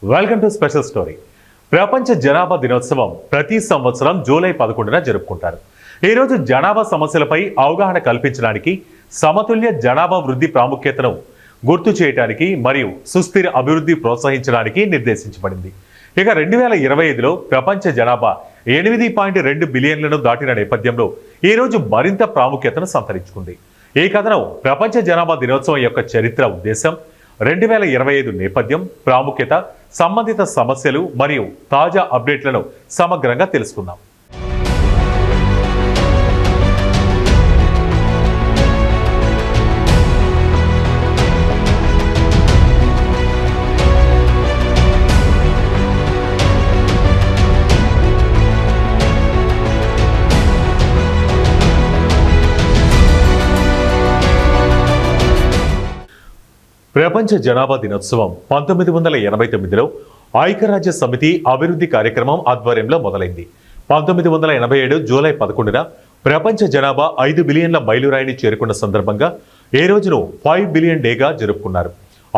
Welcome to special story. ప్రపంచ జనాభా దినోత్సవం ప్రతి సంవత్సరం జూలై 11న జరుపుకుంటారు. ఈరోజు జనాభా సమస్యలపై అవగాహన కల్పించడానికి, సమతుల్య జనాభా వృద్ధి ప్రాముఖ్యతను గుర్తు చేయడానికి మరియు సుస్థిర అభివృద్ధి ప్రోత్సహించడానికి నిర్దేశించబడింది. ఇక 2025లో ప్రపంచ జనాభా 8.2 బిలియన్లను దాటిన నేపథ్యంలో ఈరోజు మరింత ప్రాముఖ్యతను సంతరించుకుంది. ఈ కథనం ప్రపంచ జనాభా దినోత్సవం యొక్క చరిత్ర, ఉద్దేశం, 2025 నేపథ్యం, ప్రాముఖ్యత, సంబంధిత సమస్యలు మరియు తాజా అప్డేట్లను సమగ్రంగా తెలుసుకుందాం. ప్రపంచ జనాభా దినోత్సవం 1989లో ఐక్యరాజ్య సమితి అభివృద్ధి కార్యక్రమం ఆధ్వర్యంలో మొదలైంది. 1987 జూలై 11న ప్రపంచ జనాభా 5 బిలియన్ల మైలురాయిని చేరుకున్న సందర్భంగా ఈ రోజును 5 బిలియన్ డేగా జరుపుకున్నారు.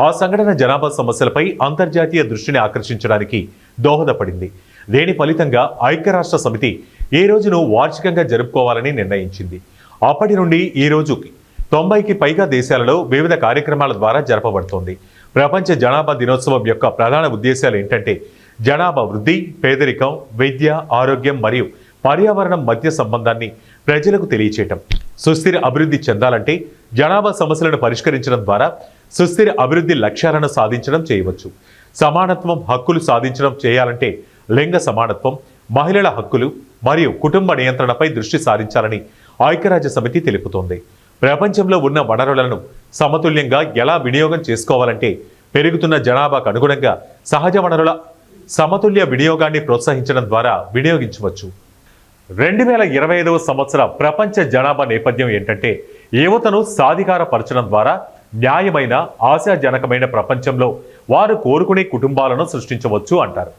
ఆ సంఘటన జనాభా సమస్యలపై అంతర్జాతీయ దృష్టిని ఆకర్షించడానికి దోహదపడింది. దీని ఫలితంగా ఐక్యరాష్ట్ర సమితి ఈ రోజును వార్షికంగా జరుపుకోవాలని నిర్ణయించింది. అప్పటి నుండి ఈ రోజుకి 90కి పైగా దేశాలలో వివిధ కార్యక్రమాల ద్వారా జరపబడుతోంది. ప్రపంచ జనాభా దినోత్సవం యొక్క ప్రధాన ఉద్దేశాలు ఏంటంటే జనాభా వృద్ధి, పేదరికం, విద్య, ఆరోగ్యం మరియు పర్యావరణం మధ్య సంబంధాన్ని ప్రజలకు తెలియచేయటం. సుస్థిర అభివృద్ధి చెందాలంటే జనాభా సమస్యలను పరిష్కరించడం ద్వారా సుస్థిర అభివృద్ధి లక్ష్యాలను సాధించడం చేయవచ్చు. సమానత్వం, హక్కులు సాధించడం చేయాలంటే లింగ సమానత్వం, మహిళల హక్కులు మరియు కుటుంబ నియంత్రణపై దృష్టి సారించాలని ఐక్యరాజ్య సమితి తెలుపుతోంది. ప్రపంచంలో ఉన్న వనరులను సమతుల్యంగా ఎలా వినియోగం చేసుకోవాలంటే పెరుగుతున్న జనాభాకు అనుగుణంగా సహజ వనరుల సమతుల్య వినియోగాన్ని ప్రోత్సహించడం ద్వారా వినియోగించవచ్చు. 2025వ సంవత్సర ప్రపంచ జనాభా నేపథ్యం ఏంటంటే యువతను సాధికారపరచడం ద్వారా న్యాయమైన, ఆశాజనకమైన ప్రపంచంలో వారు కోరుకునే కుటుంబాలను సృష్టించవచ్చు అంటారు.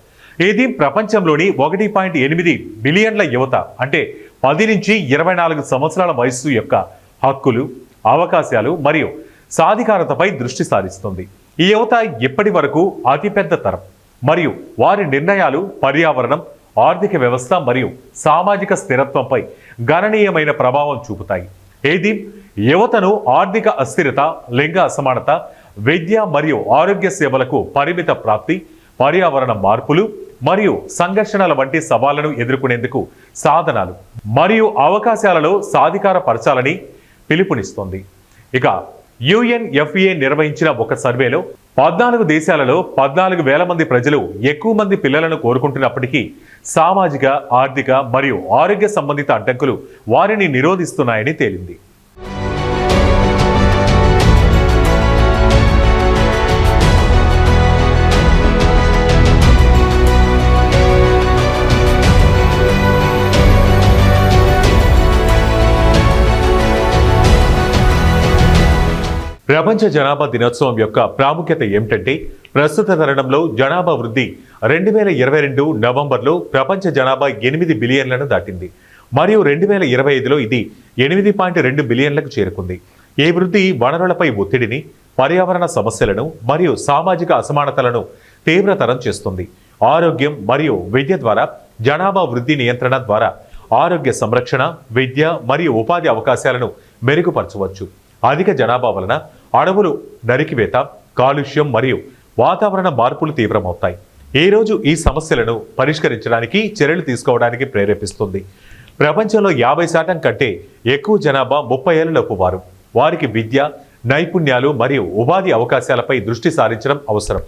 ఇది ప్రపంచంలోని 1.8 బిలియన్ల యువత అంటే 10 నుంచి 24 సంవత్సరాల వయస్సు యొక్క హక్కులు, అవకాశాలు మరియు సాధికారతపై దృష్టి సారిస్తుంది. ఈ యువత ఇప్పటి వరకు అతిపెద్ద తరం మరియు వారి నిర్ణయాలు పర్యావరణం, ఆర్థిక వ్యవస్థ మరియు సామాజిక స్థిరత్వంపై గణనీయమైన ప్రభావం చూపుతాయి. ఇది యువతను ఆర్థిక అస్థిరత, లింగ అసమానత, విద్య మరియు ఆరోగ్య సేవలకు పరిమిత ప్రాప్తి, పర్యావరణ మార్పులు మరియు సంఘర్షణల వంటి సవాళ్లను ఎదుర్కొనేందుకు సాధనాలు మరియు అవకాశాలలో సాధికారపరచాలని పిలుపునిస్తోంది. ఇక UNFPA నిర్వహించిన ఒక సర్వేలో 14 దేశాలలో 14,000 మంది ప్రజలు ఎక్కువ మంది పిల్లలను కోరుకుంటున్నప్పటికీ సామాజిక, ఆర్థిక మరియు ఆరోగ్య సంబంధిత అడ్డంకులు వారిని నిరోధిస్తున్నాయని తేలింది. ప్రపంచ జనాభా దినోత్సవం యొక్క ప్రాముఖ్యత ఏమిటంటే ప్రస్తుత తరుణంలో జనాభా వృద్ధి 2022 నవంబర్లో ప్రపంచ జనాభా 8 బిలియన్లను దాటింది మరియు 2025లో ఇది 8.2 బిలియన్లకు చేరుకుంది. ఈ వృద్ధి వనరులపై ఒత్తిడిని, పర్యావరణ సమస్యలను మరియు సామాజిక అసమానతలను తీవ్రతరం చేస్తుంది. ఆరోగ్యం మరియు విద్య ద్వారా జనాభా వృద్ధి నియంత్రణ ద్వారా ఆరోగ్య సంరక్షణ, విద్య మరియు ఉపాధి అవకాశాలను మెరుగుపరచవచ్చు. అధిక జనాభా వలన అడవులు నరికివేత, కాలుష్యం మరియు వాతావరణ మార్పులు తీవ్రమవుతాయి. ఈ రోజు ఈ సమస్యలను పరిష్కరించడానికి చర్యలు తీసుకోవడానికి ప్రేరేపిస్తుంది. ప్రపంచంలో 50% కంటే ఎక్కువ జనాభా 30 ఏళ్లలోపు వారు. వారికి విద్య, నైపుణ్యాలు మరియు ఉపాధి అవకాశాలపై దృష్టి సారించడం అవసరం.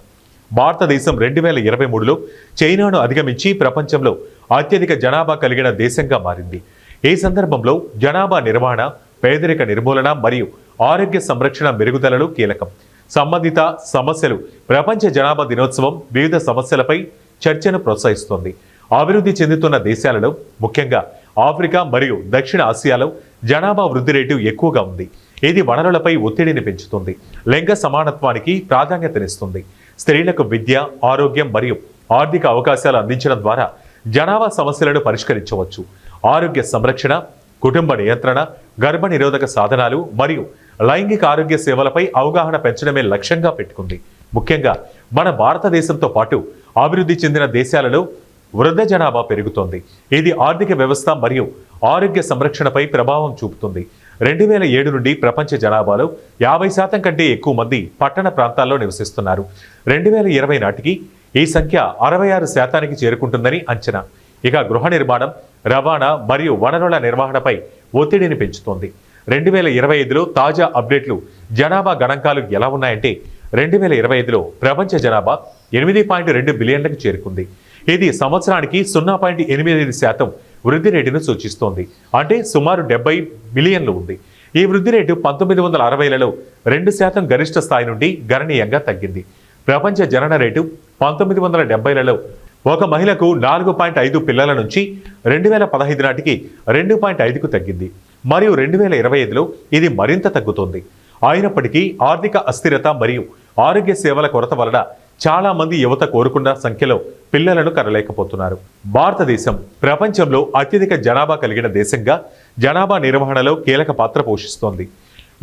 భారతదేశం 2023లో చైనాను అధిగమించి ప్రపంచంలో అత్యధిక జనాభా కలిగిన దేశంగా మారింది. ఈ సందర్భంలో జనాభా నిర్వహణ, పేదరిక నిర్మూలన మరియు ఆరోగ్య సంరక్షణ మెరుగుదలలు కీలకం. సంబంధిత సమస్యలు ప్రపంచ జనాభా దినోత్సవం వివిధ సమస్యలపై చర్చను ప్రోత్సహిస్తోంది. అభివృద్ధి చెందుతున్న దేశాలలో, ముఖ్యంగా ఆఫ్రికా మరియు దక్షిణ ఆసియాలో జనాభా వృద్ధి రేటు ఎక్కువగా ఉంది. ఇది వనరులపై ఒత్తిడిని పెంచుతుంది, లింగ సమానత్వానికి ప్రాధాన్యతనిస్తుంది. స్త్రీలకు విద్య, ఆరోగ్యం మరియు ఆర్థిక అవకాశాలు అందించడం ద్వారా జనాభా సమస్యలను పరిష్కరించవచ్చు. ఆరోగ్య సంరక్షణ, కుటుంబ నియంత్రణ, గర్భ నిరోధక సాధనాలు మరియు లైంగిక ఆరోగ్య సేవలపై అవగాహన పెంచడమే లక్ష్యంగా పెట్టుకుంది. ముఖ్యంగా మన భారతదేశంతో పాటు అభివృద్ధి చెందిన దేశాలలో వృద్ధ జనాభా పెరుగుతోంది. ఇది ఆర్థిక వ్యవస్థ మరియు ఆరోగ్య సంరక్షణపై ప్రభావం చూపుతుంది. 2007 నుండి ప్రపంచ జనాభాలో 50% కంటే ఎక్కువ మంది పట్టణ ప్రాంతాల్లో నివసిస్తున్నారు. 2020 నాటికి ఈ సంఖ్య 66% చేరుకుంటుందని అంచనా. ఇక గృహ నిర్మాణం, రవాణా మరియు వనరుల నిర్వహణపై ఒత్తిడిని పెంచుతోంది. 2025లో తాజా అప్డేట్లు జనాభా గణాంకాలు ఎలా ఉన్నాయంటే 2025లో ప్రపంచ జనాభా 8.2 బిలియన్లకు చేరుకుంది. ఇది సంవత్సరానికి 0.85% వృద్ధి రేటును సూచిస్తోంది. అంటే సుమారు 70 బిలియన్లు ఉంది. ఈ వృద్ధి రేటు 1960లలో 2% గరిష్ట స్థాయి నుండి గణనీయంగా తగ్గింది. ప్రపంచ జనన రేటు 1970లలో ఒక మహిళకు 4.5 పిల్లల నుంచి 2015 నాటికి 2.5కు తగ్గింది. మరియు 2025లో ఇది మరింత తగ్గుతోంది. అయినప్పటికీ ఆర్థిక అస్థిరత మరియు ఆరోగ్య సేవల కొరత వలన చాలా మంది యువత కోరుకున్న సంఖ్యలో పిల్లలను కనలేకపోతున్నారు. భారతదేశం ప్రపంచంలో అత్యధిక జనాభా కలిగిన దేశంగా జనాభా నిర్వహణలో కీలక పాత్ర పోషిస్తోంది.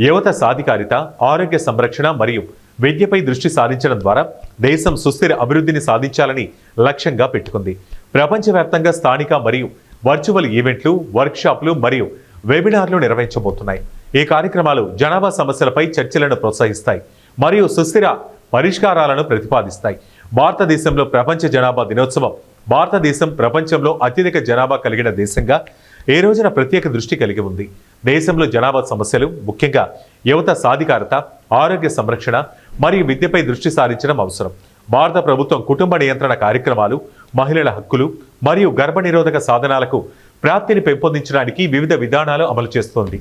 యువత సాధికారిత, ఆరోగ్య సంరక్షణ మరియు విద్యపై దృష్టి సారించడం ద్వారా దేశం సుస్థిర అభివృద్ధిని సాధించాలని లక్ష్యంగా పెట్టుకుంది. ప్రపంచవ్యాప్తంగా స్థానిక మరియు వర్చువల్ ఈవెంట్లు, వర్క్షాప్లు మరియు వెబినార్లు నిర్వహించబోతున్నాయి. ఈ కార్యక్రమాలు జనాభా సమస్యలపై చర్చలను ప్రోత్సహిస్తాయి మరియు సుస్థిర పరిష్కారాలను ప్రతిపాదిస్తాయి. భారతదేశంలో ప్రపంచ జనాభా దినోత్సవం భారతదేశం ప్రపంచంలో అత్యధిక జనాభా కలిగిన దేశంగా ఏ రోజున ప్రత్యేక దృష్టి కలిగి ఉంది. దేశంలో జనాభా సమస్యలు, ముఖ్యంగా యువత సాధికారత, ఆరోగ్య సంరక్షణ మరియు విద్యపై దృష్టి సారించడం అవసరం. భారత ప్రభుత్వం కుటుంబ నియంత్రణ కార్యక్రమాలు, మహిళల హక్కులు మరియు గర్భనిరోధక సాధనాలకు ప్రాప్తిని పెంపొందించడానికి వివిధ విధానాలు అమలు చేస్తోంది.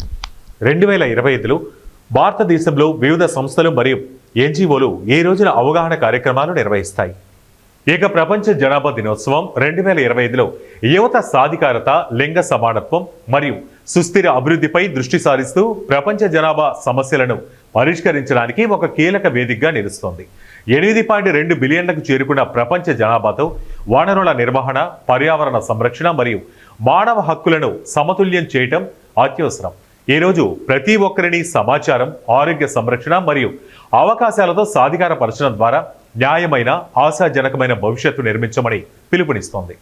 2025లో భారతదేశంలో వివిధ సంస్థలు మరియు ఎన్జిఓలు ఈ రోజున అవగాహన కార్యక్రమాలు నిర్వహిస్తాయి. ఇక ప్రపంచ జనాభా దినోత్సవం 2025లో యువత సాధికారత, లింగ సమానత్వం మరియు సుస్థిర అభివృద్ధిపై దృష్టి సారిస్తూ ప్రపంచ జనాభా సమస్యలను పరిష్కరించడానికి ఒక కీలక వేదికగా నిలుస్తోంది. 8.2 బిలియన్లకు చేరుకున్న ప్రపంచ జనాభాతో వనరుల నిర్వహణ, పర్యావరణ సంరక్షణ మరియు మానవ హక్కులను సమతుల్యం చేయటం అత్యవసరం. ఈ రోజు ప్రతి ఒక్కరిని సమాచారం, ఆరోగ్య సంరక్షణ మరియు అవకాశాలతో సాధికారపరచడం ద్వారా న్యాయమైన, ఆశాజనకమైన భవిష్యత్తు నిర్మించమని పిలుపునిస్తోంది.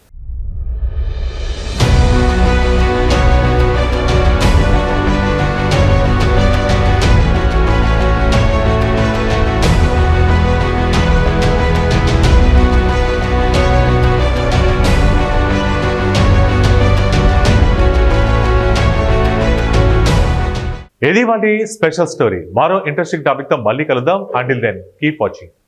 ఇది వాటి స్పెషల్ స్టోరీ. మరో ఇంట్రెస్టింగ్ టాపిక్ తో మళ్ళీ కలుద్దాం. Until then keep watching.